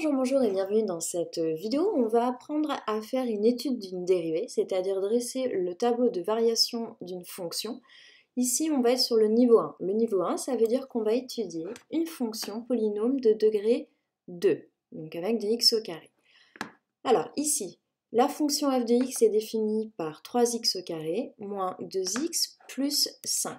Bonjour et bienvenue dans cette vidéo. On va apprendre à faire une étude d'une dérivée, c'est-à-dire dresser le tableau de variation d'une fonction. Ici, on va être sur le niveau 1. Le niveau 1, ça veut dire qu'on va étudier une fonction polynôme de degré 2, donc avec des x au carré. Alors ici, la fonction f de x est définie par 3x au carré moins 2x plus 5.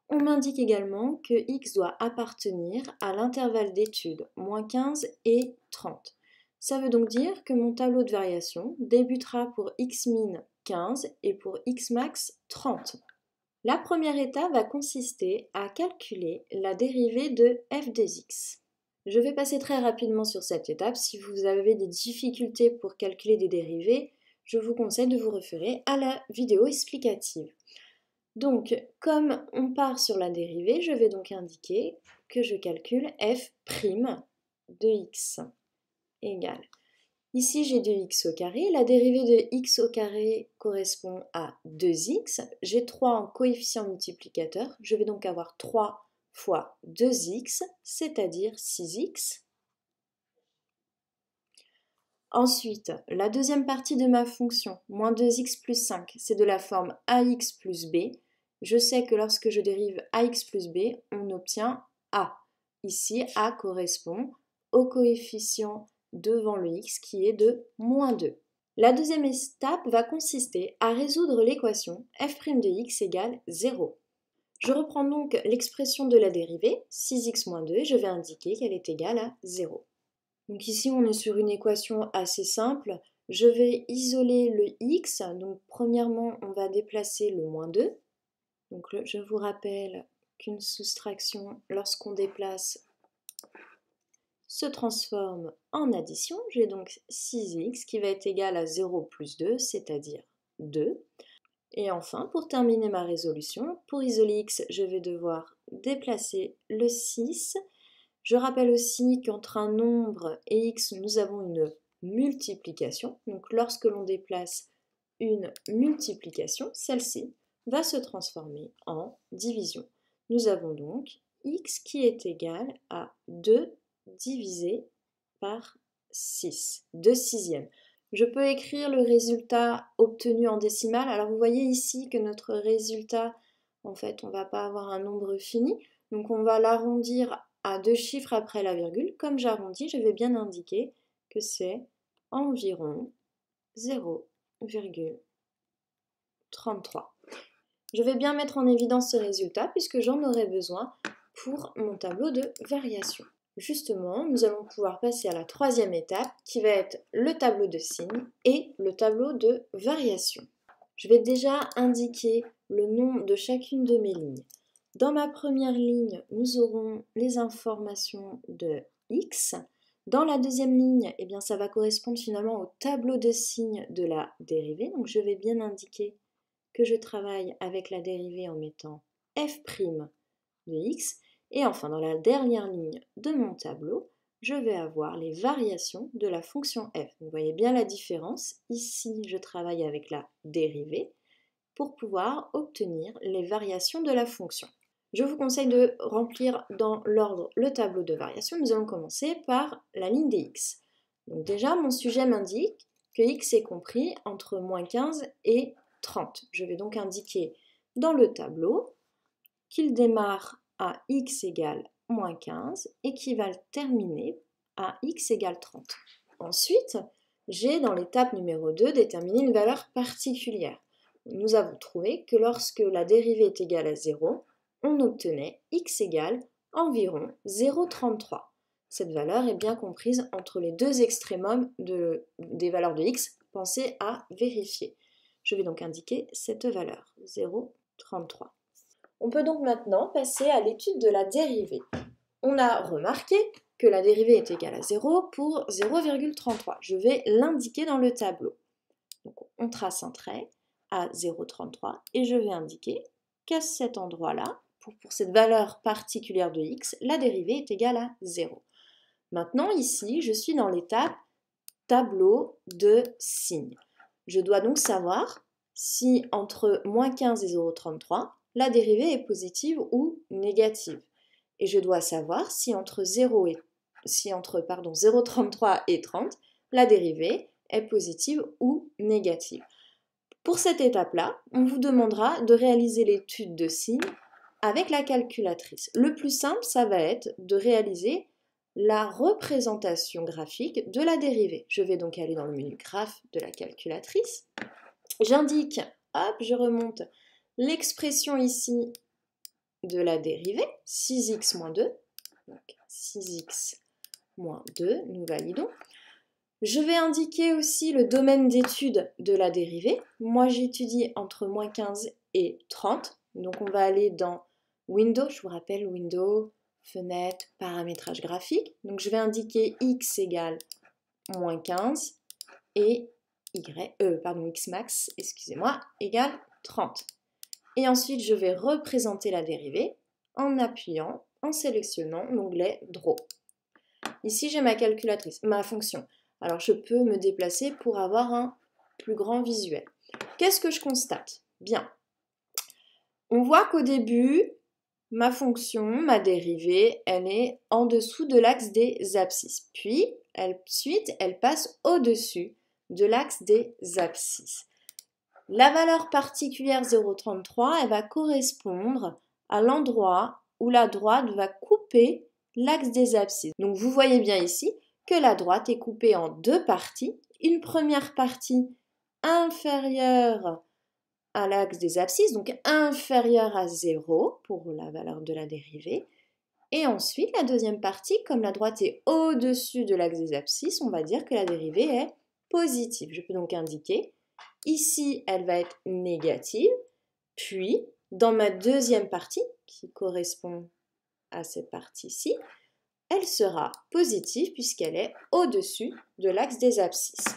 On m'indique également que x doit appartenir à l'intervalle d'étude moins 15 et 30. Ça veut donc dire que mon tableau de variation débutera pour x min 15 et pour x max 30. La première étape va consister à calculer la dérivée de f de x. Je vais passer très rapidement sur cette étape. Si vous avez des difficultés pour calculer des dérivées, je vous conseille de vous référer à la vidéo explicative. Donc, comme on part sur la dérivée, je vais donc indiquer que je calcule f' de x égale. Ici, j'ai 2x au carré. La dérivée de x au carré correspond à 2x. J'ai 3 en coefficient multiplicateur. Je vais donc avoir 3 fois 2x, c'est-à-dire 6x. Ensuite, la deuxième partie de ma fonction, moins 2x plus 5, c'est de la forme ax plus b. Je sais que lorsque je dérive ax plus b, on obtient a. Ici, a correspond au coefficient devant le x qui est de moins 2. La deuxième étape va consister à résoudre l'équation f' de x égale 0. Je reprends donc l'expression de la dérivée, 6x moins 2, et je vais indiquer qu'elle est égale à 0. Donc ici, on est sur une équation assez simple. Je vais isoler le x. Donc premièrement, on va déplacer le moins 2. Donc je vous rappelle qu'une soustraction, lorsqu'on déplace, se transforme en addition. J'ai donc 6x qui va être égal à 0 plus 2, c'est-à-dire 2. Et enfin, pour terminer ma résolution, pour isoler x, je vais devoir déplacer le 6. Je rappelle aussi qu'entre un nombre et x, nous avons une multiplication. Donc lorsque l'on déplace une multiplication, celle-ci va se transformer en division. Nous avons donc x qui est égal à 2 divisé par 6, 2 sixièmes. Je peux écrire le résultat obtenu en décimale. Alors vous voyez ici que notre résultat, en fait, on ne va pas avoir un nombre fini. Donc on va l'arrondir à 2 chiffres après la virgule. Comme j'arrondis, je vais bien indiquer que c'est environ 0,33. Je vais bien mettre en évidence ce résultat puisque j'en aurai besoin pour mon tableau de variation. Justement, nous allons pouvoir passer à la troisième étape qui va être le tableau de signes et le tableau de variation. Je vais déjà indiquer le nom de chacune de mes lignes. Dans ma première ligne, nous aurons les informations de x. Dans la deuxième ligne, eh bien, ça va correspondre finalement au tableau de signes de la dérivée. Donc je vais bien indiquer que je travaille avec la dérivée en mettant f' de x. Et enfin, dans la dernière ligne de mon tableau, je vais avoir les variations de la fonction f. Vous voyez bien la différence. Ici, je travaille avec la dérivée pour pouvoir obtenir les variations de la fonction. Je vous conseille de remplir dans l'ordre le tableau de variation. Nous allons commencer par la ligne des x. Donc déjà, mon sujet m'indique que x est compris entre moins 15 et 30. Je vais donc indiquer dans le tableau qu'il démarre à x égale moins 15 et qu'il va terminer à x égale 30. Ensuite, j'ai dans l'étape numéro 2 déterminé une valeur particulière. Nous avons trouvé que lorsque la dérivée est égale à 0, on obtenait x égale environ 0,33. Cette valeur est bien comprise entre les deux extrémums des valeurs de x. Pensez à vérifier. Je vais donc indiquer cette valeur, 0,33. On peut donc maintenant passer à l'étude de la dérivée. On a remarqué que la dérivée est égale à 0 pour 0,33. Je vais l'indiquer dans le tableau. Donc on trace un trait à 0,33 et je vais indiquer qu'à cet endroit-là, pour cette valeur particulière de x, la dérivée est égale à 0. Maintenant ici, je suis dans l'étape tableau de signes. Je dois donc savoir si entre moins 15 et 0,33, la dérivée est positive ou négative. Et je dois savoir si entre 0,33 et 30, la dérivée est positive ou négative. Pour cette étape-là, on vous demandera de réaliser l'étude de signes avec la calculatrice. Le plus simple, ça va être de réaliser la représentation graphique de la dérivée. Je vais donc aller dans le menu graphe de la calculatrice. J'indique, hop, je remonte l'expression ici de la dérivée, 6x moins 2. Donc 6x moins 2, nous validons. Je vais indiquer aussi le domaine d'étude de la dérivée. Moi, j'étudie entre moins 15 et 30. Donc, on va aller dans Windows. Je vous rappelle, Windows, fenêtre, paramétrage graphique. Donc, je vais indiquer x égale moins 15 et x max, excusez-moi, égale 30. Et ensuite, je vais représenter la dérivée en appuyant, en sélectionnant l'onglet Draw. Ici, j'ai ma calculatrice, ma fonction. Alors, je peux me déplacer pour avoir un plus grand visuel. Qu'est-ce que je constate? Bien, on voit qu'au début, ma fonction, ma dérivée, elle est en dessous de l'axe des abscisses. Puis, ensuite, elle passe au-dessus de l'axe des abscisses. La valeur particulière 0,33, elle va correspondre à l'endroit où la droite va couper l'axe des abscisses. Donc, vous voyez bien ici que la droite est coupée en deux parties. Une première partie inférieure à l'axe des abscisses, donc inférieure à 0 pour la valeur de la dérivée. Et ensuite, la deuxième partie, comme la droite est au-dessus de l'axe des abscisses, on va dire que la dérivée est positive. Je peux donc indiquer, ici, elle va être négative, puis dans ma deuxième partie, qui correspond à cette partie-ci, elle sera positive puisqu'elle est au-dessus de l'axe des abscisses.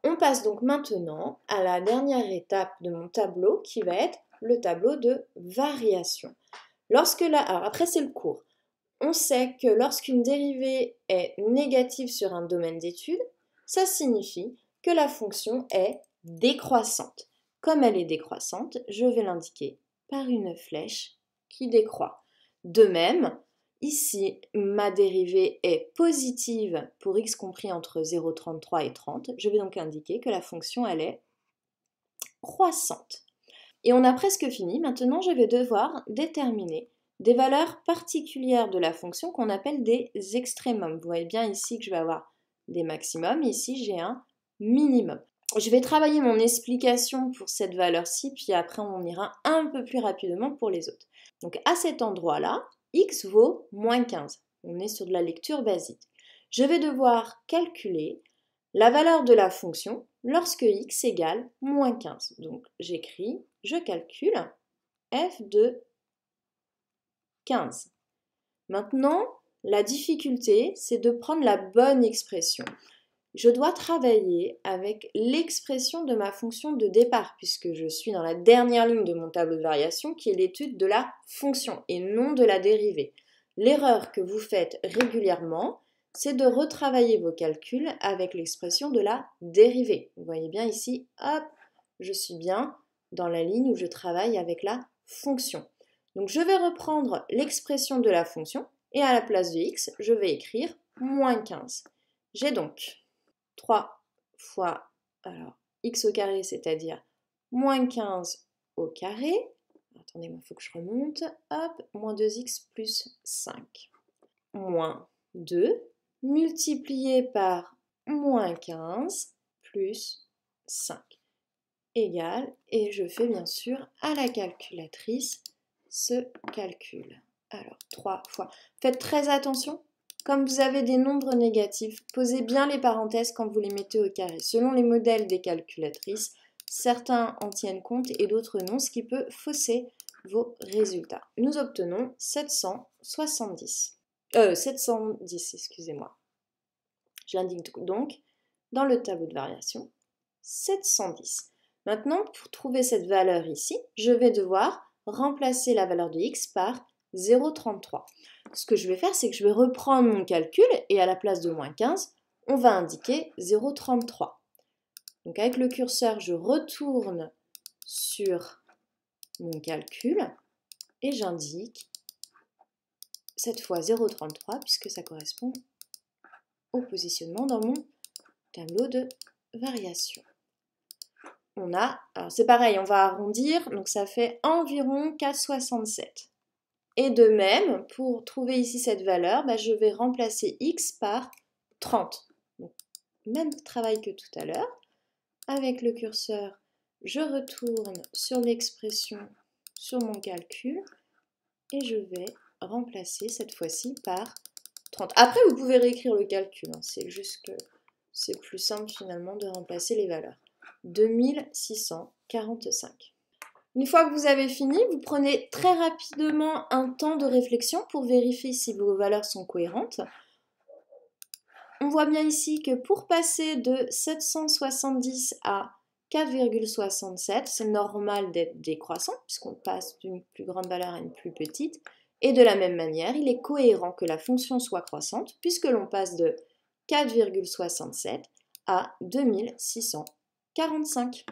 On passe donc maintenant à la dernière étape de mon tableau qui va être le tableau de variation. Alors après c'est le cours. On sait que lorsqu'une dérivée est négative sur un domaine d'étude, ça signifie que la fonction est décroissante. Comme elle est décroissante, je vais l'indiquer par une flèche qui décroît. De même, ici, ma dérivée est positive pour x compris entre 0,33 et 30. Je vais donc indiquer que la fonction, elle est croissante. Et on a presque fini. Maintenant, je vais devoir déterminer des valeurs particulières de la fonction qu'on appelle des extrémums. Vous voyez bien ici que je vais avoir des maximums. Ici, j'ai un minimum. Je vais travailler mon explication pour cette valeur-ci, puis après, on ira un peu plus rapidement pour les autres. Donc, à cet endroit-là, x vaut moins 15. On est sur de la lecture basique. Je vais devoir calculer la valeur de la fonction lorsque x égale moins 15. Donc, je calcule f de 15. Maintenant, la difficulté, c'est de prendre la bonne expression. Je dois travailler avec l'expression de ma fonction de départ, puisque je suis dans la dernière ligne de mon tableau de variation, qui est l'étude de la fonction et non de la dérivée. L'erreur que vous faites régulièrement, c'est de retravailler vos calculs avec l'expression de la dérivée. Vous voyez bien ici, hop, je suis bien dans la ligne où je travaille avec la fonction. Donc je vais reprendre l'expression de la fonction et à la place de x, je vais écrire moins 15. J'ai donc 3 fois x au carré, c'est-à-dire moins 15 au carré. Attendez-moi, il faut que je remonte. Hop, moins 2x plus 5. Moins 2 multiplié par moins 15 plus 5 égale, et je fais bien sûr à la calculatrice ce calcul. Alors, 3 fois. Faites très attention. Comme vous avez des nombres négatifs, posez bien les parenthèses quand vous les mettez au carré. Selon les modèles des calculatrices, certains en tiennent compte et d'autres non, ce qui peut fausser vos résultats. Nous obtenons 710, excusez-moi. Je l'indique donc dans le tableau de variation 710. Maintenant, pour trouver cette valeur ici, je vais devoir remplacer la valeur de x par 0,33. Ce que je vais faire, c'est que je vais reprendre mon calcul et à la place de moins 15, on va indiquer 0,33. Donc avec le curseur, je retourne sur mon calcul et j'indique cette fois 0,33 puisque ça correspond au positionnement dans mon tableau de variation. On a, alors c'est pareil, on va arrondir, donc ça fait environ 4,67. Et de même, pour trouver ici cette valeur, je vais remplacer x par 30. Donc, même travail que tout à l'heure. Avec le curseur, je retourne sur l'expression, sur mon calcul, et je vais remplacer cette fois-ci par 30. Après, vous pouvez réécrire le calcul, c'est juste que c'est plus simple finalement de remplacer les valeurs. 2645. Une fois que vous avez fini, vous prenez très rapidement un temps de réflexion pour vérifier si vos valeurs sont cohérentes. On voit bien ici que pour passer de 770 à 4,67, c'est normal d'être décroissant puisqu'on passe d'une plus grande valeur à une plus petite. Et de la même manière, il est cohérent que la fonction soit croissante puisque l'on passe de 4,67 à 2645.